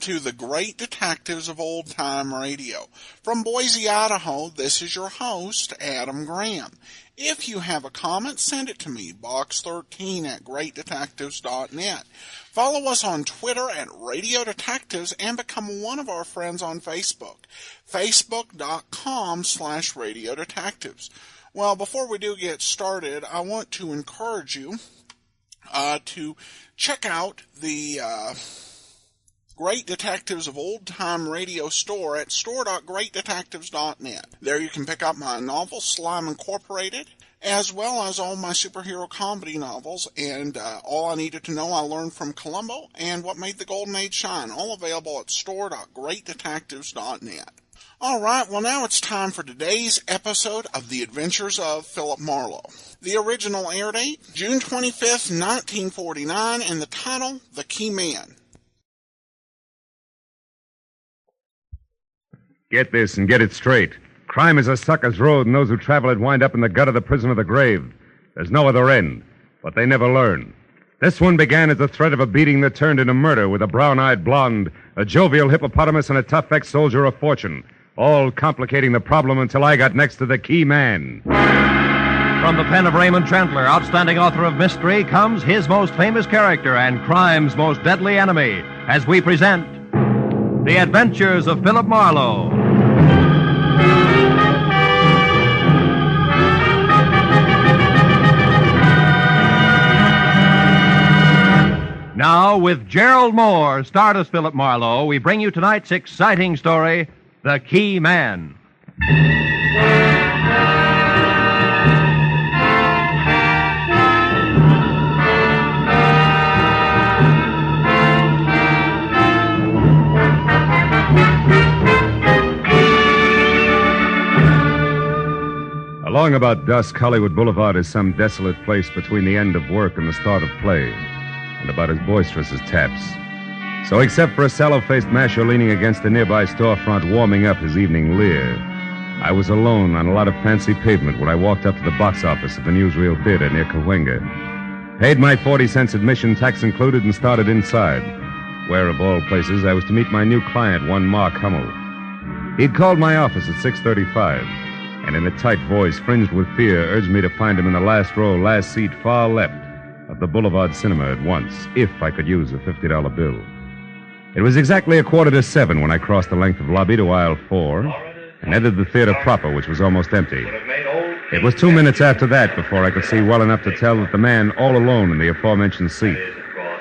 to the Great Detectives of Old Time Radio. From Boise, Idaho, this is your host, Adam Graham. If you have a comment, send it to me, box13@greatdetectives.net. Follow us on Twitter at Radio Detectives and become one of our friends on Facebook, facebook.com/Radio Detectives. Well, before we do get started, I want to encourage you to check out the Great Detectives of Old Time Radio store at store.greatdetectives.net. There you can pick up my novel, Slime Incorporated, as well as all my superhero comedy novels, and All I Needed to Know I Learned from Columbo, and What Made the Golden Age Shine, all available at store.greatdetectives.net. All right, well, now it's time for today's episode of The Adventures of Philip Marlowe. The original air date, June 25th, 1949, and the title, The Key Man. Get this and get it straight. Crime is a sucker's road, and those who travel it wind up in the gut of the prison of the grave. There's no other end, but they never learn. This one began as the threat of a beating that turned into murder with a brown-eyed blonde, a jovial hippopotamus, and a tough ex-soldier of fortune, all complicating the problem until I got next to the key man. From the pen of Raymond Chandler, outstanding author of mystery, comes his most famous character and crime's most deadly enemy, as we present The Adventures of Philip Marlowe. Now, with Gerald Moore, starred as Philip Marlowe, we bring you tonight's exciting story, The Key Man. Along about dusk, Hollywood Boulevard is some desolate place between the end of work and the start of play, and about as boisterous as taps. So except for a sallow-faced masher leaning against a nearby storefront warming up his evening leer, I was alone on a lot of fancy pavement when I walked up to the box office of the newsreel theater near Cahuenga. Paid my 40 cents admission, tax included, and started inside, where, of all places, I was to meet my new client, one Mark Hummel. He'd called my office at 6:35, and in a tight voice, fringed with fear, urged me to find him in the last row, last seat, far left of the Boulevard Cinema at once, if I could use a $50 bill. It was exactly 6:45 when I crossed the length of lobby to aisle 4 and entered the theater proper, which was almost empty. It was 2 minutes after that before I could see well enough to tell that the man all alone in the aforementioned seat,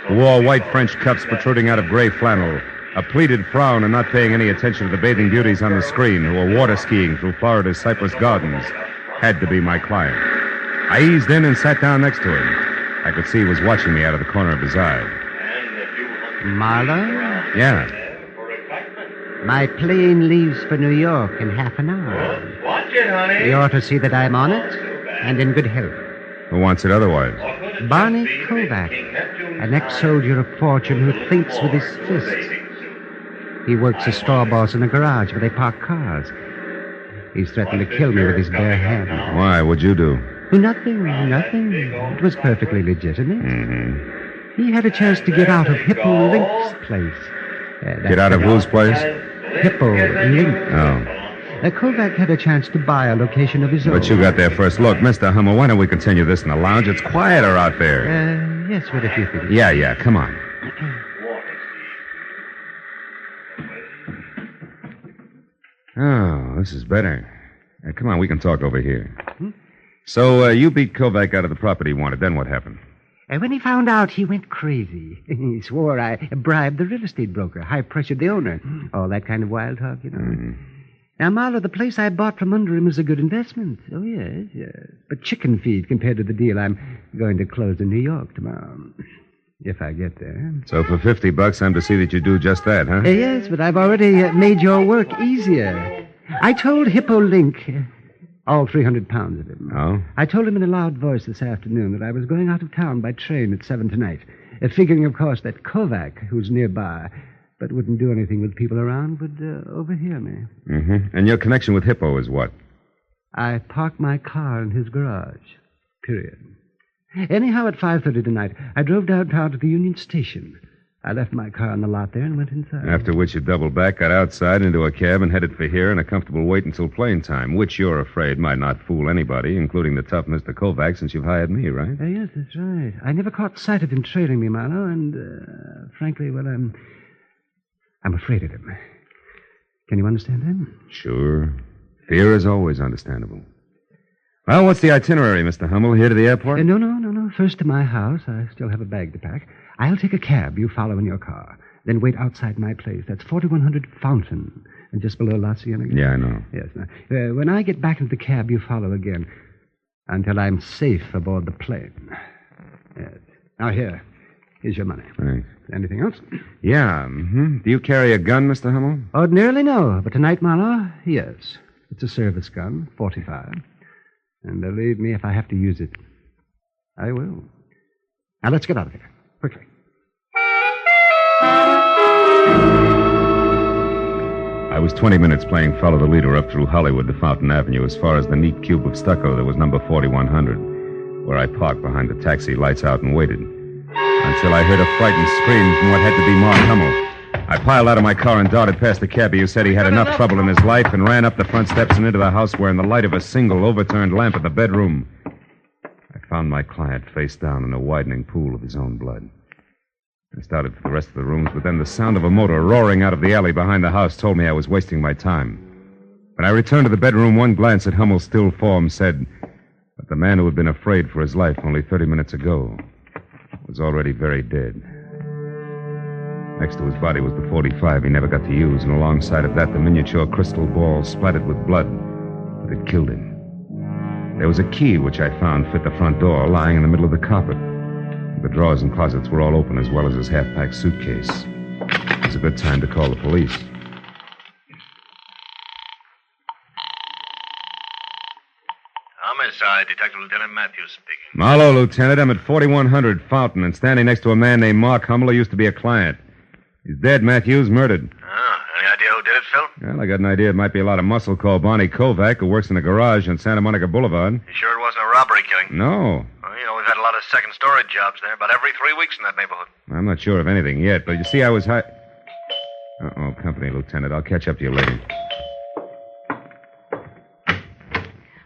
who wore white French cuffs protruding out of gray flannel, a pleated frown, and not paying any attention to the bathing beauties on the screen who were water skiing through Florida's Cypress Gardens, had to be my client. I eased in and sat down next to him. I could see he was watching me out of the corner of his eye. Marlowe? Yeah. My plane leaves for New York in half an hour. Watch it, honey. You ought to see that I'm on it and in good health. Who wants it otherwise? Barney Kovac, an ex-soldier of fortune who thinks with his fists. He works as store boss in a garage where they park cars. He's threatened to kill me with his bare hand. Why? What'd you do? Nothing. It was perfectly legitimate. Mm-hmm. He had a chance to get out of Hippo Link's place. Get out of whose place? Hippo Link. Oh. Kovac had a chance to buy a location of his own. But you got there first. Look, Mr. Hummel, why don't we continue this in the lounge? It's quieter out there. Yes, what if you think? Yeah, come on. Oh, this is better. Come on, we can talk over here. So, you beat Kovac out of the property he wanted. Then what happened? When he found out, he went crazy. He swore I bribed the real estate broker, high-pressured the owner. All that kind of wild talk, you know. Mm-hmm. Now, Marlowe, the place I bought from under him is a good investment. Oh, yes. But chicken feed compared to the deal I'm going to close in New York tomorrow. If I get there. So for $50, I'm to see that you do just that, huh? Yes, but I've already made your work easier. I told Hippo Link, all 300 pounds of him. Oh? I told him in a loud voice this afternoon that I was going out of town by train at 7 tonight, figuring, of course, that Kovac, who's nearby, but wouldn't do anything with people around, would overhear me. Mm-hmm. And your connection with Hippo is what? I parked my car in his garage. Period. Anyhow, at 5:30 tonight, I drove downtown to the Union Station. I left my car in the lot there and went inside. After which you doubled back, got outside into a cab, and headed for here in a comfortable wait until plane time, which you're afraid might not fool anybody, including the tough Mr. Kovac, since you've hired me, right? Yes, that's right. I never caught sight of him trailing me, Marlowe, and, frankly, well, I'm afraid of him. Can you understand that? Sure. Fear is always understandable. Well, what's the itinerary, Mr. Hummel? Here to the airport? No. First to my house. I still have a bag to pack. I'll take a cab. You follow in your car. Then wait outside my place. That's 4100 Fountain. And just below La Cienega. Yeah, I know. Yes. Now, when I get back into the cab, you follow again. Until I'm safe aboard the plane. Yes. Now, here's your money. Thanks. Anything else? Yeah, mm-hmm. Do you carry a gun, Mr. Hummel? Ordinarily, no. But tonight, Marlowe, yes. It's a service gun, 45. And believe me, if I have to use it, I will. Now, let's get out of here. Quickly. I was 20 minutes playing follow the leader up through Hollywood to Fountain Avenue as far as the neat cube of stucco that was number 4100, where I parked behind the taxi, lights out, and waited. Until I heard a frightened scream from what had to be Mark Hummel. I piled out of my car and darted past the cabbie who said he had enough trouble in his life and ran up the front steps and into the house where in the light of a single overturned lamp in the bedroom, I found my client face down in a widening pool of his own blood. I started for the rest of the rooms, but then the sound of a motor roaring out of the alley behind the house told me I was wasting my time. When I returned to the bedroom, one glance at Hummel's still form said that the man who had been afraid for his life only 30 minutes ago was already very dead. Next to his body was the 45 he never got to use, and alongside of that, the miniature crystal ball splattered with blood that had killed him. There was a key which I found fit the front door lying in the middle of the carpet. The drawers and closets were all open, as well as his half-packed suitcase. It was a good time to call the police. Homicide, Detective Lieutenant Matthews speaking. Marlowe, Lieutenant. I'm at 4100 Fountain and standing next to a man named Mark Hummel who used to be a client. He's dead, Matthews, murdered. Oh, any idea who did it, Phil? Well, I got an idea it might be a lot of muscle called Barney Kovac, who works in a garage on Santa Monica Boulevard. You sure it wasn't a robbery killing? No. Well, you know, we've had a lot of second story jobs there, about every 3 weeks in that neighborhood. I'm not sure of anything yet, but you see, I was Uh-oh, company, Lieutenant. I'll catch up to you later.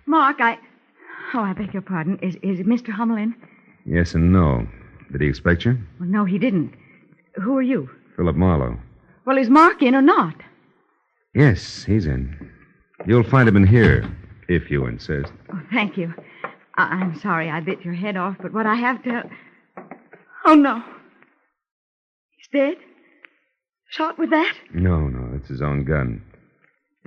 Mark, I beg your pardon. Is Mr. Hummel in? Yes and no. Did he expect you? Well, no, he didn't. Who are you? Philip Marlowe. Well, is Mark in or not? Yes, he's in. You'll find him in here, if you insist. Oh, thank you. I'm sorry I bit your head off, but what I have to... Oh, no. He's dead? Shot with that? No, it's his own gun.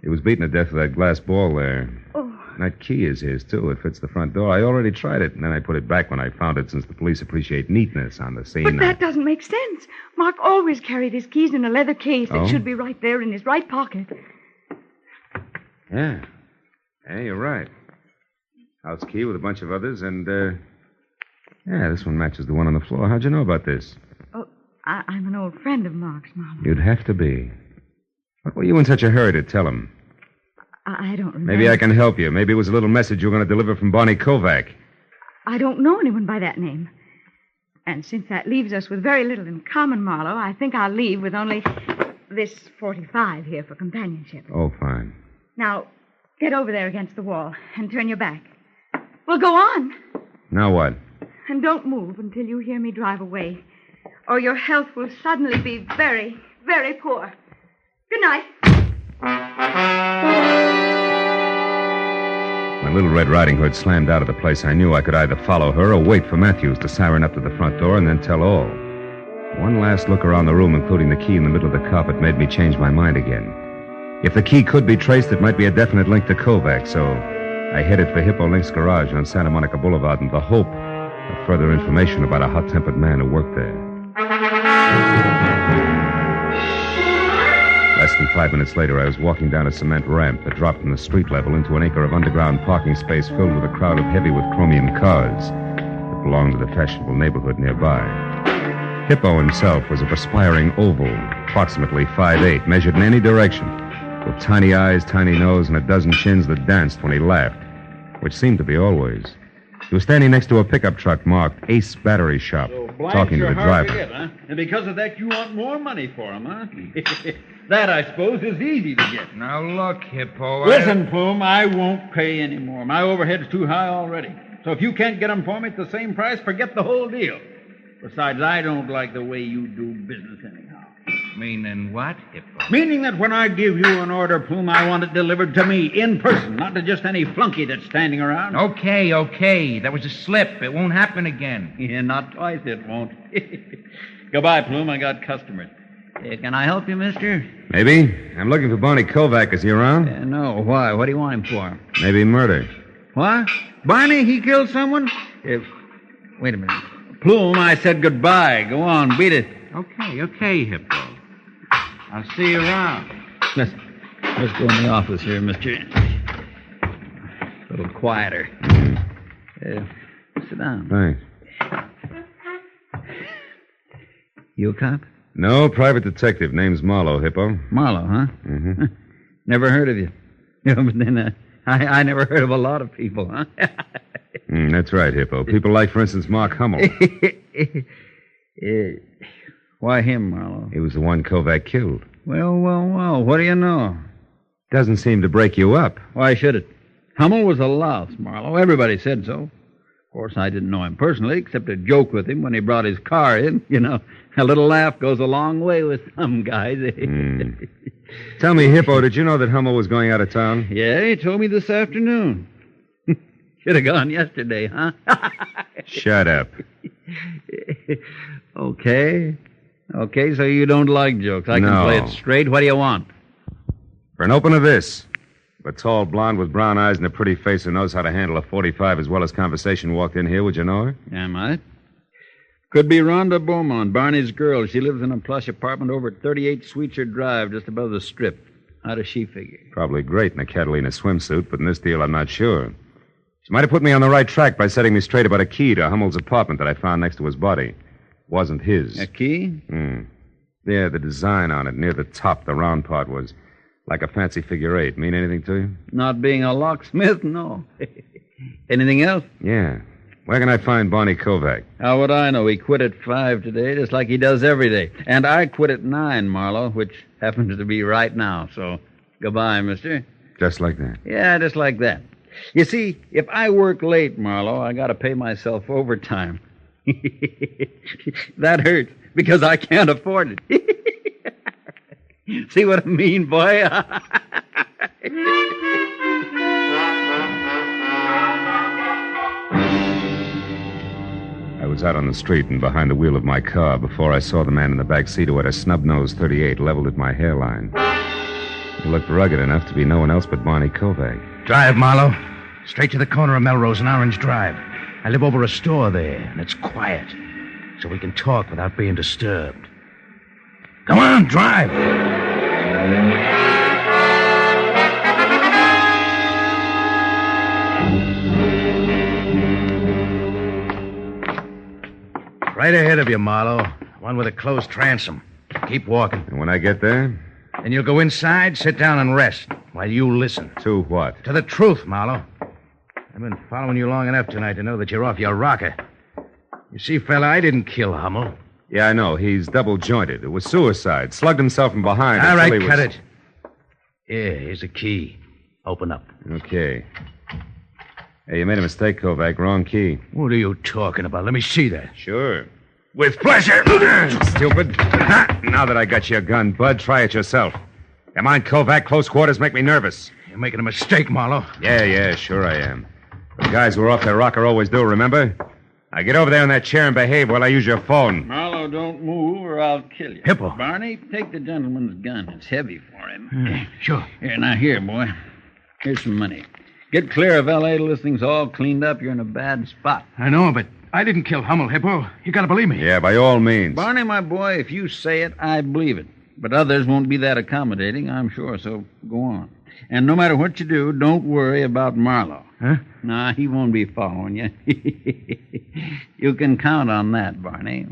He was beaten to death with that glass ball there. Oh. That key is his, too. It fits the front door. I already tried it, and then I put it back when I found it, since the police appreciate neatness on the scene. But that doesn't make sense. Mark always carried his keys in a leather case that should be right there in his right pocket. Yeah. Yeah, you're right. House key with a bunch of others, and, this one matches the one on the floor. How'd you know about this? Oh, I'm an old friend of Mark's, Marlowe. You'd have to be. What were you in such a hurry to tell him? I don't remember. Maybe I can help you. Maybe it was a little message you were going to deliver from Barney Kovac. I don't know anyone by that name. And since that leaves us with very little in common, Marlowe, I think I'll leave with only this 45 here for companionship. Oh, fine. Now, get over there against the wall and turn your back. Well, go on. Now what? And don't move until you hear me drive away, or your health will suddenly be very, very poor. Good night. When Little Red Riding Hood slammed out of the place, I knew I could either follow her or wait for Matthews to siren up to the front door and then tell all. One last look around the room, including the key in the middle of the carpet, made me change my mind again. If the key could be traced, it might be a definite link to Kovac, so I headed for Hippo Link's garage on Santa Monica Boulevard in the hope of further information about a hot-tempered man who worked there. Less than 5 minutes later, I was walking down a cement ramp that dropped from the street level into an acre of underground parking space filled with a crowd of heavy with chromium cars that belonged to the fashionable neighborhood nearby. Hippo himself was a perspiring oval, approximately 5'8", measured in any direction, with tiny eyes, tiny nose, and a dozen chins that danced when he laughed, which seemed to be always. He was standing next to a pickup truck marked Ace Battery Shop, talking to the driver. Hard to get, huh? And because of that, you want more money for him, huh? That, I suppose, is easy to get. Now, look, Hippo. Listen, Plume, I won't pay any more. My overhead's too high already. So if you can't get them for me at the same price, forget the whole deal. Besides, I don't like the way you do business anyhow. Meaning what, Hippo? Meaning that when I give you an order, Plume, I want it delivered to me in person, not to just any flunky that's standing around. Okay. That was a slip. It won't happen again. Yeah, not twice it won't. Goodbye, Plume. I got customers. Can I help you, mister? Maybe. I'm looking for Barney Kovac. Is he around? No. Why? What do you want him for? Maybe murder. What? Barney, he killed someone? Wait a minute. Plume, I said goodbye. Go on, beat it. Okay, Hippo. I'll see you around. Let's go in the office here, mister. A little quieter. Sit down. Thanks. You a cop? No, private detective. Name's Marlowe, Hippo. Marlowe, huh? Mm-hmm. Never heard of you. But then I never heard of a lot of people, huh? That's right, Hippo. People like, for instance, Mark Hummel. Why him, Marlowe? He was the one Kovac killed. Well, what do you know? Doesn't seem to break you up. Why should it? Hummel was a louse, Marlowe. Everybody said so. Of course, I didn't know him personally, except to joke with him when he brought his car in. You know, a little laugh goes a long way with some guys. Tell me, Hippo, did you know that Hummel was going out of town? Yeah, he told me this afternoon. Should have gone yesterday, huh? Shut up. Okay, so you don't like jokes. I can play it straight. What do you want? For an open of this. A tall blonde with brown eyes and a pretty face who knows how to handle a .45 as well as conversation walked in here. Would you know her? Am I? Could be Rhonda Beaumont, Barney's girl. She lives in a plush apartment over at 38 Sweetser Drive, just above the Strip. How does she figure? Probably great in a Catalina swimsuit, but in this deal, I'm not sure. She might have put me on the right track by setting me straight about a key to Hummel's apartment that I found next to his body. Wasn't his. A key? Yeah, the design on it, near the top, the round part, was like a fancy figure 8. Mean anything to you? Not being a locksmith, no. Anything else? Yeah. Where can I find Barney Kovac? How would I know? He quit at 5 today, just like he does every day. And I quit at 9, Marlowe, which happens to be right now. So, goodbye, mister. Just like that? Yeah, just like that. You see, if I work late, Marlowe, I got to pay myself overtime. That hurts, because I can't afford it. See what I mean, boy? I was out on the street and behind the wheel of my car before I saw the man in the back seat who had a snub-nosed .38 leveled at my hairline. He looked rugged enough to be no one else but Barney Kovac. Drive, Marlowe. Straight to the corner of Melrose and Orange Drive. I live over a store there, and it's quiet, so we can talk without being disturbed. Come on, drive. Right ahead of you, Marlowe. One with a closed transom. Keep walking. And when I get there? Then you'll go inside, sit down, and rest while you listen. To what? To the truth, Marlowe. I've been following you long enough tonight to know that you're off your rocker. You see, fella, I didn't kill Hummel. Yeah, I know. He's double-jointed. It was suicide. Slugged himself from behind. All right, cut it. Here, here's the key. Open up. Okay. Hey, you made a mistake, Kovac. Wrong key. What are you talking about? Let me see that. Sure. With pleasure. Stupid. Now that I got your gun, Bud, try it yourself. Come on, Kovac. Close quarters make me nervous. You're making a mistake, Marlowe. Yeah, sure I am. The guys who are off their rocker always do, remember? Now get over there in that chair and behave while I use your phone. Marlowe, don't move or I'll kill you. Hippo. Barney, take the gentleman's gun. It's heavy for him. Sure. Here, now here, boy. Here's some money. Get clear of L.A. till this thing's all cleaned up. You're in a bad spot. I know, but I didn't kill Hummel, Hippo. You gotta believe me. Yeah, by all means. Barney, my boy, if you say it, I believe it. But others won't be that accommodating, I'm sure, so go on. And no matter what you do, don't worry about Marlowe. Huh? Nah, he won't be following you. You can count on that, Barney.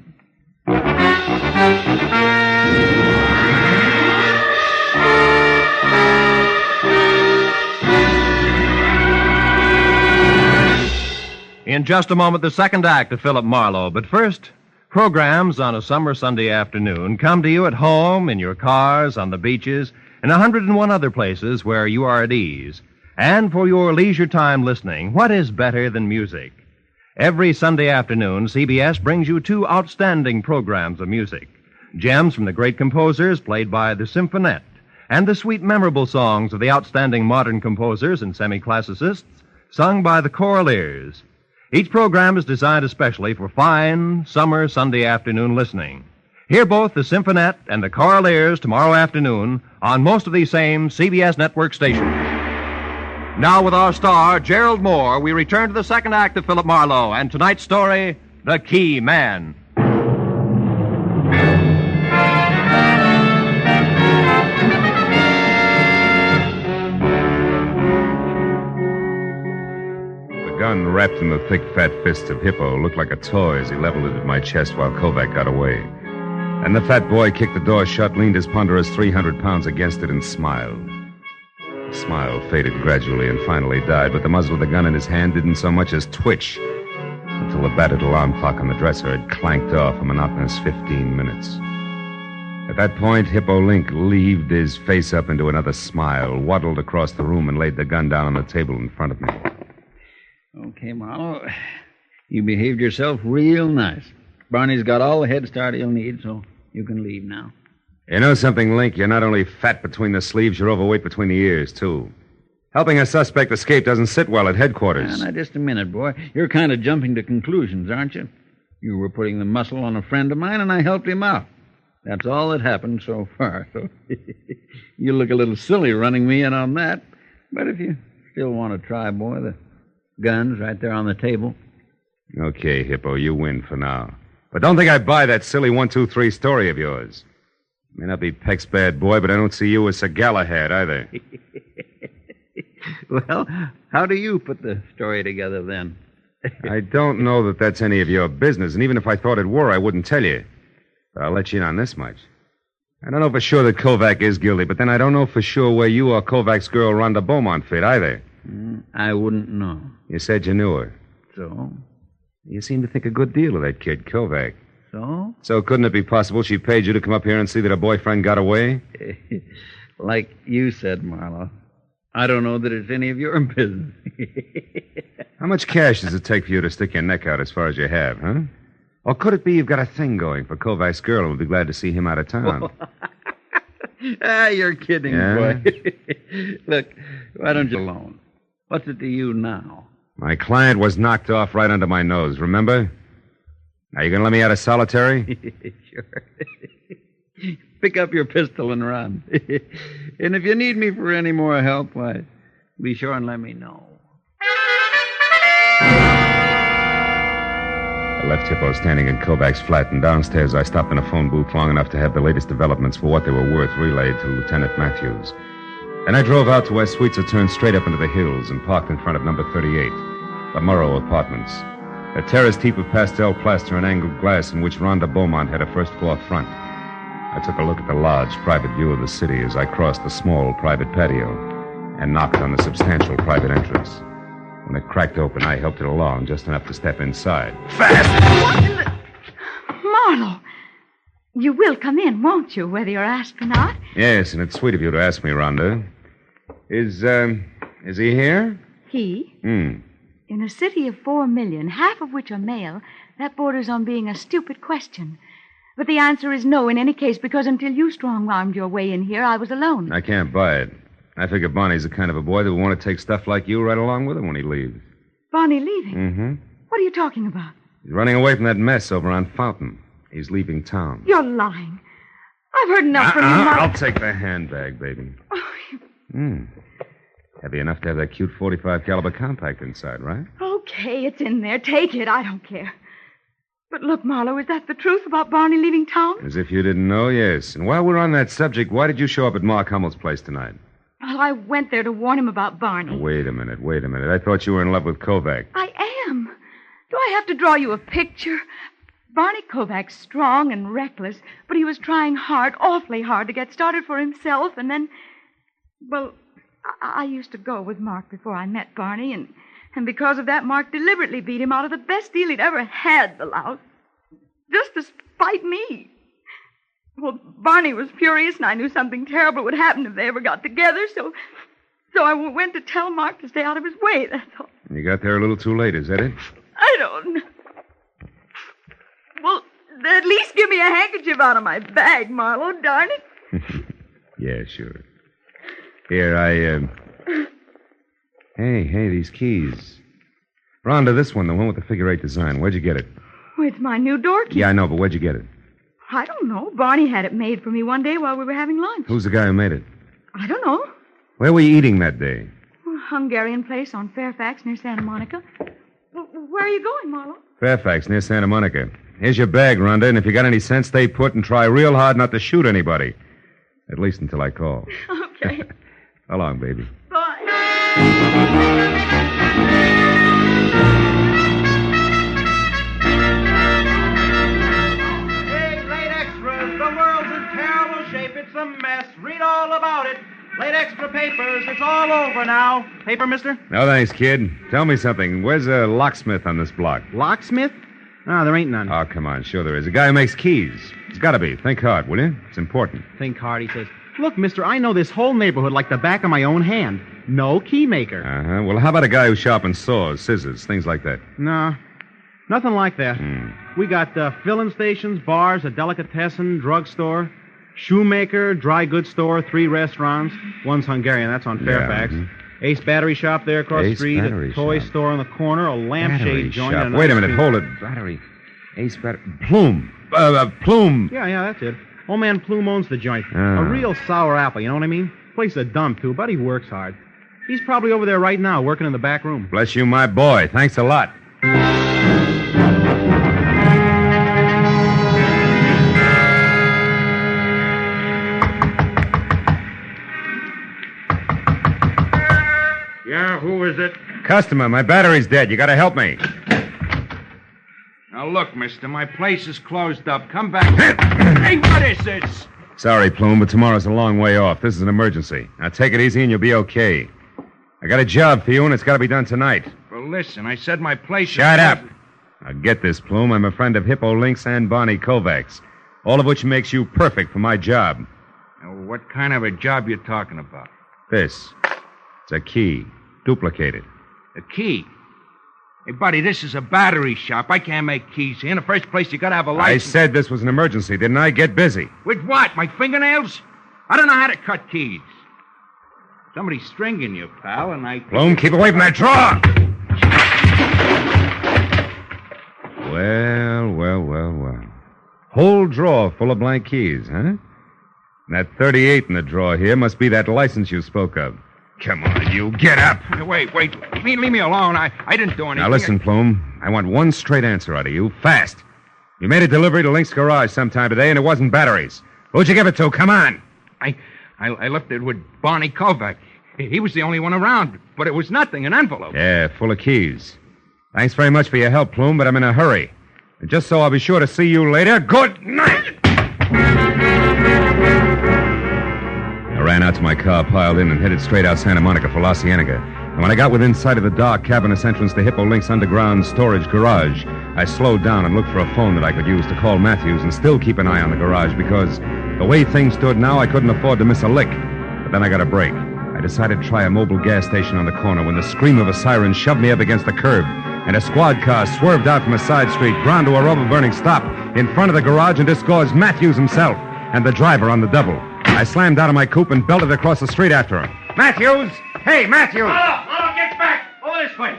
in just a moment the second act of Philip Marlowe. But first, programs on a summer Sunday afternoon come to you at home, in your cars, on the beaches, and 101 other places where you are at ease. And for your leisure time listening, what is better than music? Every Sunday afternoon, CBS brings you two outstanding programs of music. Gems from the great composers played by the Symphonette, and the sweet, memorable songs of the outstanding modern composers and semi-classicists sung by the Choraleers. Each program is designed especially for fine, summer Sunday afternoon listening. Hear both the Symphonette and the Choraleers tomorrow afternoon on most of these same CBS network stations. Now, with our star, Gerald Moore, we return to the second act of Philip Marlowe and tonight's story, The Key Man. The gun wrapped in the thick, fat fists of Hippo looked like a toy as he leveled it at my chest while Kovac got away. And the fat boy kicked the door shut, leaned his ponderous 300 pounds against it, and smiled. The smile faded gradually and finally died, but the muzzle of the gun in his hand didn't so much as twitch until the battered alarm clock on the dresser had clanked off a monotonous 15 minutes. At that point, Hippo Link leaved his face up into another smile, waddled across the room, and laid the gun down on the table in front of me. Okay, Marlowe. You behaved yourself real nice. Barney's got all the head start he'll need, so you can leave now. You know something, Link? You're not only fat between the sleeves, you're overweight between the ears, too. Helping a suspect escape doesn't sit well at headquarters. Now, just a minute, boy. You're kind of jumping to conclusions, aren't you? You were putting the muscle on a friend of mine, and I helped him out. That's all that happened so far. So you look a little silly running me in on that. But if you still want to try, boy, the gun's right there on the table. Okay, Hippo, you win for now. But don't think I buy that silly 1, 2, 3 story of yours. May not be Peck's bad boy, but I don't see you as Sir Galahad either. Well, how do you put the story together, then? I don't know that that's any of your business, and even if I thought it were, I wouldn't tell you. But I'll let you in on this much. I don't know for sure that Kovac is guilty, but then I don't know for sure where you or Kovac's girl Rhonda Beaumont fit either. I wouldn't know. You said you knew her. So? You seem to think a good deal of that kid, Kovac. So? So couldn't it be possible she paid you to come up here and see that her boyfriend got away? Like you said, Marlowe, I don't know that it's any of your business. How much cash does it take for you to stick your neck out as far as you have, huh? Or could it be you've got a thing going for Kovac's girl and would be glad to see him out of town? You're kidding, Yeah? boy. Look, why don't you alone? What's it to you now? My client was knocked off right under my nose, remember? Now, you going to let me out of solitary? Sure. Pick up your pistol and run. And if you need me for any more help, why, be sure and let me know. I left Hippo standing in Kovac's flat, and downstairs I stopped in a phone booth long enough to have the latest developments for what they were worth relayed to Lieutenant Matthews. Then I drove out to where Sweetser turned straight up into the hills and parked in front of number 38, the Marlowe Apartments. A terraced heap of pastel plaster and angled glass in which Rhonda Beaumont had a first-floor front. I took a look at the large private view of the city as I crossed the small private patio and knocked on the substantial private entrance. When it cracked open, I helped it along just enough to step inside. Fast! What in the... Marlowe, you will come in, won't you, whether you're asked or not? Yes, and it's sweet of you to ask me, Rhonda. Is he here? He? In a city of 4 million, half of which are male, that borders on being a stupid question. But the answer is no in any case, because until you strong-armed your way in here, I was alone. I can't buy it. I figure Barney's the kind of a boy that will want to take stuff like you right along with him when he leaves. Barney leaving? Mm-hmm. What are you talking about? He's running away from that mess over on Fountain. He's leaving town. You're lying. I've heard enough from you, Marlowe. I'll take the handbag, baby. Heavy enough to have that cute .45 caliber compact inside, right? Okay, it's in there. Take it. I don't care. But look, Marlowe, is that the truth about Barney leaving town? As if you didn't know, yes. And while we're on that subject, why did you show up at Mark Hummel's place tonight? Well, I went there to warn him about Barney. Wait a minute. I thought you were in love with Kovac. I am. Do I have to draw you a picture? Barney Kovac's strong and reckless, but he was trying hard, awfully hard, to get started for himself, and then... Well, I used to go with Mark before I met Barney, and And because of that, Mark deliberately beat him out of the best deal he'd ever had, the louse. Just to spite me. Well, Barney was furious, and I knew something terrible would happen if they ever got together, so I went to tell Mark to stay out of his way, that's all. You got there a little too late, is that it? I don't know. Well, at least give me a handkerchief out of my bag, Marlowe, darn it. Yeah, sure. Here, Hey, these keys. Rhonda, this one, the one with the figure 8 design. Where'd you get it? Oh, it's my new door key. Yeah, I know, but where'd you get it? I don't know. Barney had it made for me one day while we were having lunch. Who's the guy who made it? I don't know. Where were you eating that day? A Hungarian place on Fairfax near Santa Monica. Where are you going, Marlowe? Fairfax, near Santa Monica. Here's your bag, Rhonda, and if you got any sense, stay put and try real hard not to shoot anybody. At least until I call. Okay. So long, baby. Bye. Hey, late extras, the world's in terrible shape. It's a mess. Read all about it. Late extra papers. It's all over now. Paper, mister? No, thanks, kid. Tell me something. Where's a locksmith on this block? Locksmith? No, there ain't none. Oh, come on. Sure there is. A guy who makes keys. It's got to be. Think hard, will you? It's important. Think hard, he says. Look, mister, I know this whole neighborhood like the back of my own hand. No key maker. Uh-huh. Well, how about a guy who sharpens saws, scissors, things like that? No, nothing like that. We got filling stations, bars, a delicatessen, drugstore, shoemaker, dry goods store, 3 restaurants. One's Hungarian, that's on Fairfax. Yeah, Ace Battery Shop there across the street, a toy store on the corner, a lampshade joint. Shop. And Wait a minute, hold it. Battery. Ace Battery. Plume. Plume. Yeah, that's it. Old man Plume owns the joint. Ah. A real sour apple, you know what I mean? Place is a dump, too, but he works hard. He's probably over there right now, working in the back room. Bless you, my boy. Thanks a lot. Yeah, who is it? Customer, my battery's dead. You gotta help me. Now, look, mister, my place is closed up. Come back. Hey, what is this? Sorry, Plume, but tomorrow's a long way off. This is an emergency. Now, take it easy and you'll be okay. I got a job for you, and it's got to be done tonight. Well, listen, I said my place Shut is... up. Now, get this, Plume. I'm a friend of Hippo Lynx and Bonnie Kovacs, all of which makes you perfect for my job. Now, what kind of a job you talking about? This. It's a key. Duplicated. A key? Hey, buddy, this is a battery shop. I can't make keys here. In the first place, you got to have a license. I said this was an emergency, didn't I? Get busy. With what? My fingernails? I don't know how to cut keys. Somebody's stringing you, pal, and I... Plume, keep away from that drawer! Well. Whole drawer full of blank keys, huh? And that 38 in the drawer here must be that license you spoke of. Come on, you, get up. Wait. Leave me alone. I didn't do anything. Now, listen, Plume. I want one straight answer out of you, fast. You made a delivery to Link's garage sometime today, and it wasn't batteries. Who'd you give it to? Come on. I left it with Barney Kovac. He was the only one around, but it was nothing, an envelope. Yeah, full of keys. Thanks very much for your help, Plume, but I'm in a hurry. And just so I'll be sure to see you later, good night! I ran out to my car, piled in, and headed straight out Santa Monica for La Cienega. And when I got within sight of the dark, cavernous entrance to Hippo Link's underground storage garage, I slowed down and looked for a phone that I could use to call Matthews and still keep an eye on the garage because the way things stood now, I couldn't afford to miss a lick. But then I got a break. I decided to try a mobile gas station on the corner when the scream of a siren shoved me up against the curb, and a squad car swerved out from a side street, ground to a rubber-burning stop in front of the garage and disgorged Matthews himself and the driver on the double. I slammed out of my coupe and belted across the street after him. Matthews! Hey, Matthews! Marlowe, get back! Over this way.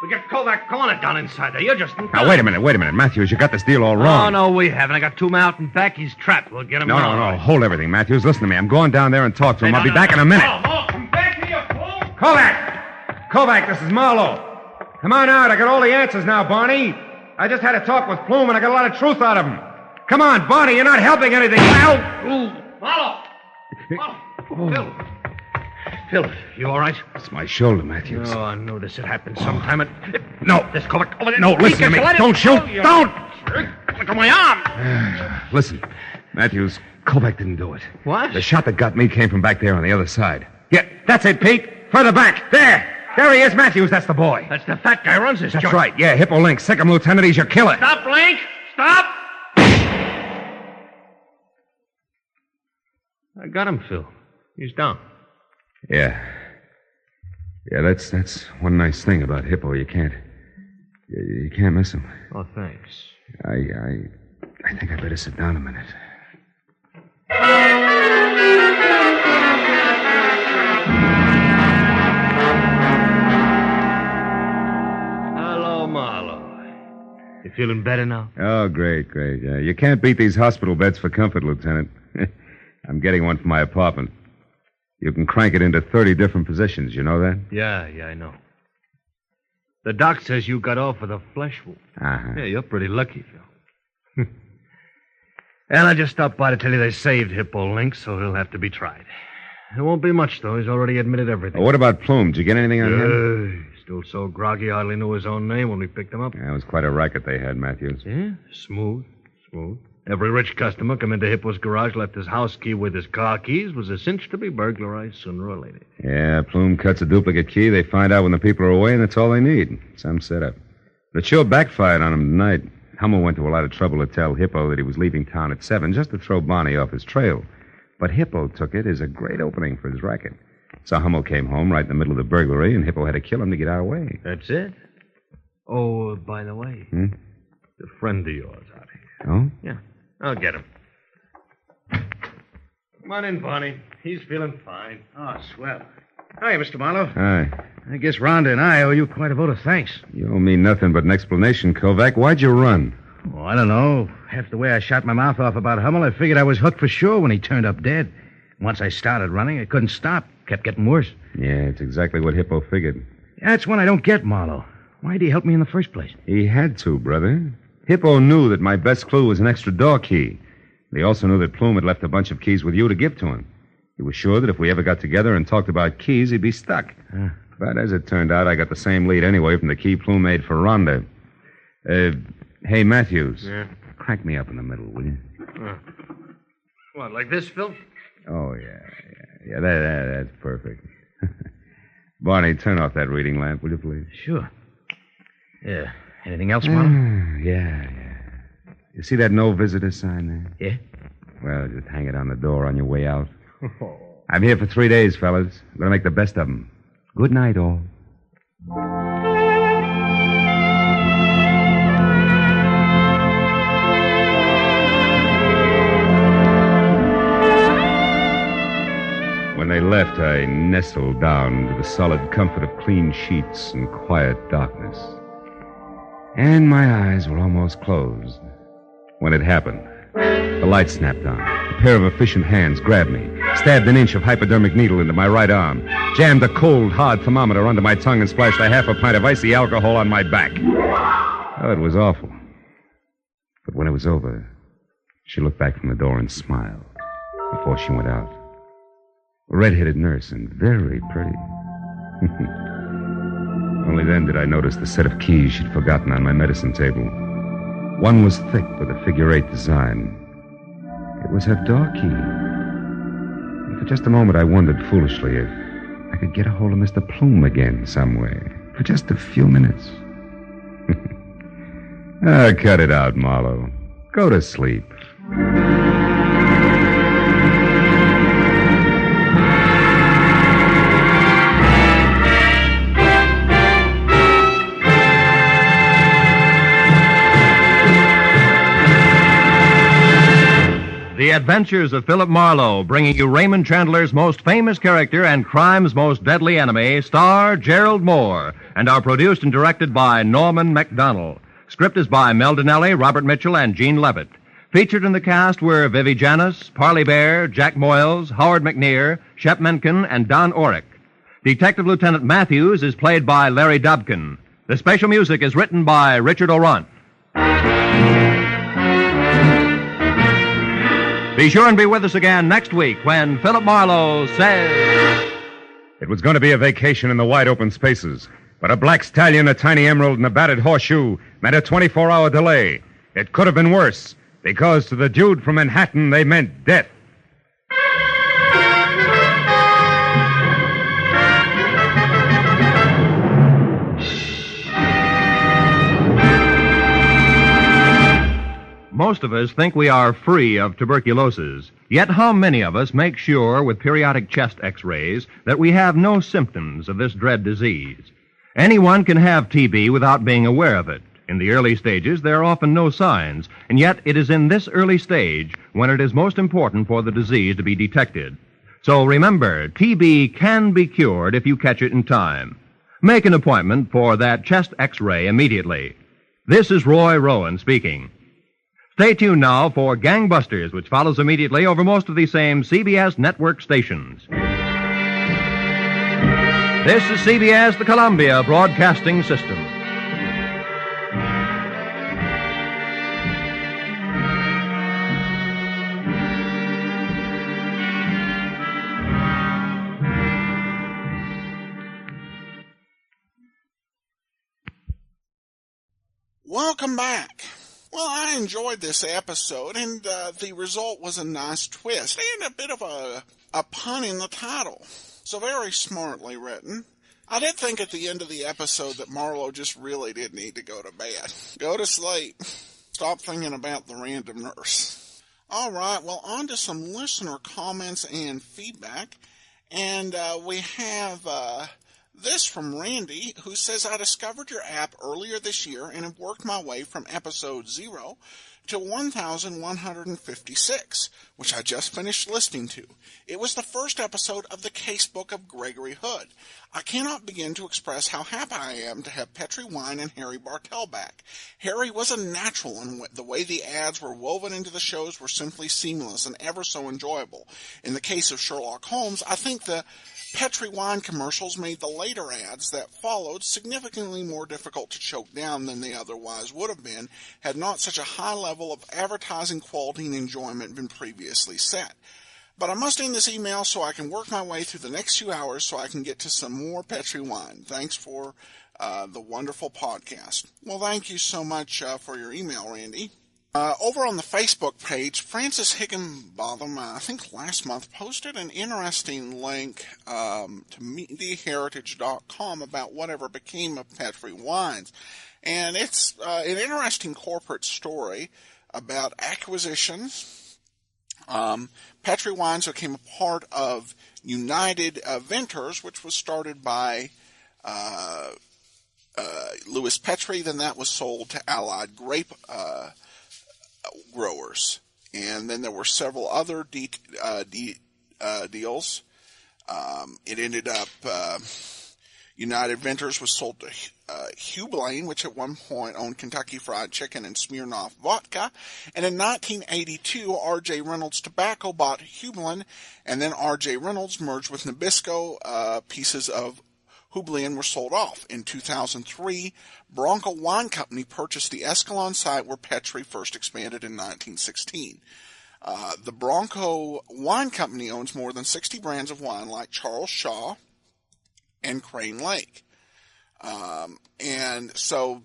We got Kovac cornered down inside there. You're just... Now, wait a minute. Matthews, you got this deal all wrong. Oh, no, we haven't. I got 2 men out in back. He's trapped. We'll get him No. Hold everything, Matthews. Listen to me. I'm going down there and talk to him. I'll be back in a minute. Come back here, fool! Kovac, this is Marlowe. Come on out. I got all the answers now, Barney. I just had a talk with Plume, and I got a lot of truth out of him. Come on, Barney. You're not helping anything. Marlowe! Phil, you all right? It's my shoulder, Matthews. Oh, I knew this had happened sometime. No. This Kovac... No, listen to me. Don't shoot. Don't! Look at my arm! Listen, Matthews, Kovac didn't do it. What? The shot that got me came from back there on the other side. Yeah, that's it, Pete. Further back. There. There he is, Matthews. That's the boy. That's the fat guy runs this That's joint. right. Yeah, Hippo Link. Sick him, Lieutenant. He's your killer. Stop, Link! Stop! I got him, Phil. He's down. Yeah. Yeah, that's one nice thing about Hippo. You can't miss him. Oh, thanks. I think I better sit down a minute. Hello, Marlowe. You feeling better now? Oh, great. Yeah, you can't beat these hospital beds for comfort, Lieutenant. I'm getting one for my apartment. You can crank it into 30 different positions. You know that? Yeah, I know. The doc says you got off with a flesh wound. Uh-huh. Yeah, you're pretty lucky, Phil. And I just stopped by to tell you they saved Hippo Link, so he'll have to be tried. It won't be much, though. He's already admitted everything. Well, what about Plume? Did you get anything on him? Still so groggy, hardly knew his own name when we picked him up. Yeah, it was quite a racket they had, Matthews. Yeah, smooth. Every rich customer come into Hippo's garage, left his house key with his car keys, was a cinch to be burglarized sooner or later. Yeah, Plume cuts a duplicate key. They find out when the people are away, and that's all they need. Some setup. But it sure backfired on him tonight. Hummel went to a lot of trouble to tell Hippo that he was leaving town at 7 just to throw Bonnie off his trail. But Hippo took it as a great opening for his racket. So Hummel came home right in the middle of the burglary, and Hippo had to kill him to get our way. That's it? Oh, by the way, a friend of yours out here. Oh? Yeah, I'll get him. Come on in, Bonnie. He's feeling fine. Oh, swell. Hi, Mr. Marlowe. Hi. I guess Rhonda and I owe you quite a vote of thanks. You owe me nothing but an explanation, Kovac. Why'd you run? Oh, I don't know. After the way I shot my mouth off about Hummel, I figured I was hooked for sure when he turned up dead. Once I started running, I couldn't stop. Kept getting worse. Yeah, it's exactly what Hippo figured. That's one I don't get, Marlowe. Why did he help me in the first place? He had to, brother. Hippo knew that my best clue was an extra door key. He also knew that Plume had left a bunch of keys with you to give to him. He was sure that if we ever got together and talked about keys, he'd be stuck. But as it turned out, I got the same lead anyway from the key Plume made for Rhonda. Hey, Matthews. Yeah? Crank me up in the middle, will you? What, like this, Phil? Oh, yeah. That's perfect. Barney, turn off that reading lamp, will you, please? Sure. Yeah. Anything else, Marlowe? Yeah. You see that no visitor sign there? Yeah? Well, just hang it on the door on your way out. I'm here for 3 days, fellas. I'm going to make the best of them. Good night, all. When they left, I nestled down into the solid comfort of clean sheets and quiet darkness. And my eyes were almost closed when it happened. The light snapped on. A pair of efficient hands grabbed me, stabbed an inch of hypodermic needle into my right arm, jammed a cold, hard thermometer under my tongue, and splashed a half a pint of icy alcohol on my back. Oh, it was awful. But when it was over, she looked back from the door and smiled before she went out. A red-headed nurse and very pretty. Only then did I notice the set of keys she'd forgotten on my medicine table. One was thick with a figure-8 design. It was her door key. And for just a moment, I wondered foolishly if I could get a hold of Mr. Plume again some way. For just a few minutes. Cut it out, Marlowe. Go to sleep. The Adventures of Philip Marlowe, bringing you Raymond Chandler's most famous character and crime's most deadly enemy, star Gerald Moore, and are produced and directed by Norman MacDonald. Script is by Mel Donnelly, Robert Mitchell, and Gene Levitt. Featured in the cast were Vivi Janis, Parley Bear, Jack Moyles, Howard McNear, Shep Menken, and Don Orick. Detective Lieutenant Matthews is played by Larry Dobkin. The special music is written by Richard Orant. Be sure and be with us again next week when Philip Marlowe says... It was going to be a vacation in the wide open spaces, but a black stallion, a tiny emerald, and a battered horseshoe meant a 24-hour delay. It could have been worse, because to the dude from Manhattan, they meant death. most of us think we are free of tuberculosis. Yet how many of us make sure with periodic chest x-rays that we have no symptoms of this dread disease? Anyone can have TB without being aware of it. In the early stages, there are often no signs, and yet it is in this early stage when it is most important for the disease to be detected. So remember, TB can be cured if you catch it in time. Make an appointment for that chest x-ray immediately. This is Roy Rowan speaking. Stay tuned now for Gangbusters, which follows immediately over most of the same CBS network stations. This is CBS, the Columbia Broadcasting System. Welcome back. Well, I enjoyed this episode, and the result was a nice twist and a bit of a pun in the title. So very smartly written. I did think at the end of the episode that Marlowe just really did need to go to bed. Go to sleep. Stop thinking about the random nurse. All right, well, on to some listener comments and feedback. And we have this from Randy, who says, I discovered your app earlier this year and have worked my way from episode 0 to 1,156, which I just finished listening to. It was the first episode of the Casebook of Gregory Hood. I cannot begin to express how happy I am to have Petri Wine and Harry Bartell back. Harry was a natural, and the way the ads were woven into the shows were simply seamless and ever so enjoyable. In the case of Sherlock Holmes, I think the Petri Wine commercials made the later ads that followed significantly more difficult to choke down than they otherwise would have been had not such a high level of advertising quality and enjoyment been previously set. But I must end this email so I can work my way through the next few hours so I can get to some more Petri Wine. Thanks for the wonderful podcast. Well, thank you so much for your email, Randy. Over on the Facebook page, Francis Higginbotham, I think last month, posted an interesting link to MediaHeritage.com about whatever became of Petri Wines. And it's an interesting corporate story about acquisitions. Petri Wines became a part of United Ventures, which was started by Louis Petri. Then that was sold to Allied Grape growers, and then there were several other deals. It ended up United Ventures was sold to Hugh Blaine, which at one point owned Kentucky Fried Chicken and Smirnoff Vodka, and in 1982 R.J. Reynolds Tobacco bought Hublin, and then R.J. Reynolds merged with Nabisco. Pieces of Hublin were sold off. In 2003, Bronco Wine Company purchased the Escalon site where Petri first expanded in 1916. The Bronco Wine Company owns more than 60 brands of wine like Charles Shaw and Crane Lake. And so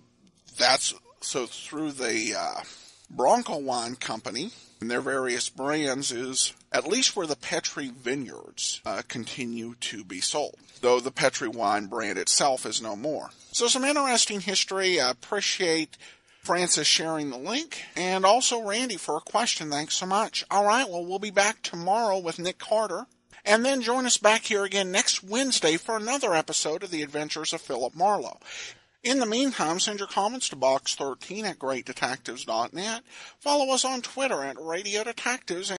through the Bronco Wine Company and their various brands is at least where the Petri vineyards continue to be sold, though the Petri Wine brand itself is no more. So some interesting history. I appreciate Francis sharing the link, and also Randy for a question. Thanks so much. All right, well, we'll be back tomorrow with Nick Carter, and then join us back here again next Wednesday for another episode of The Adventures of Philip Marlowe. In the meantime, send your comments to box13 at greatdetectives.net. Follow us on Twitter at Radio Detectives.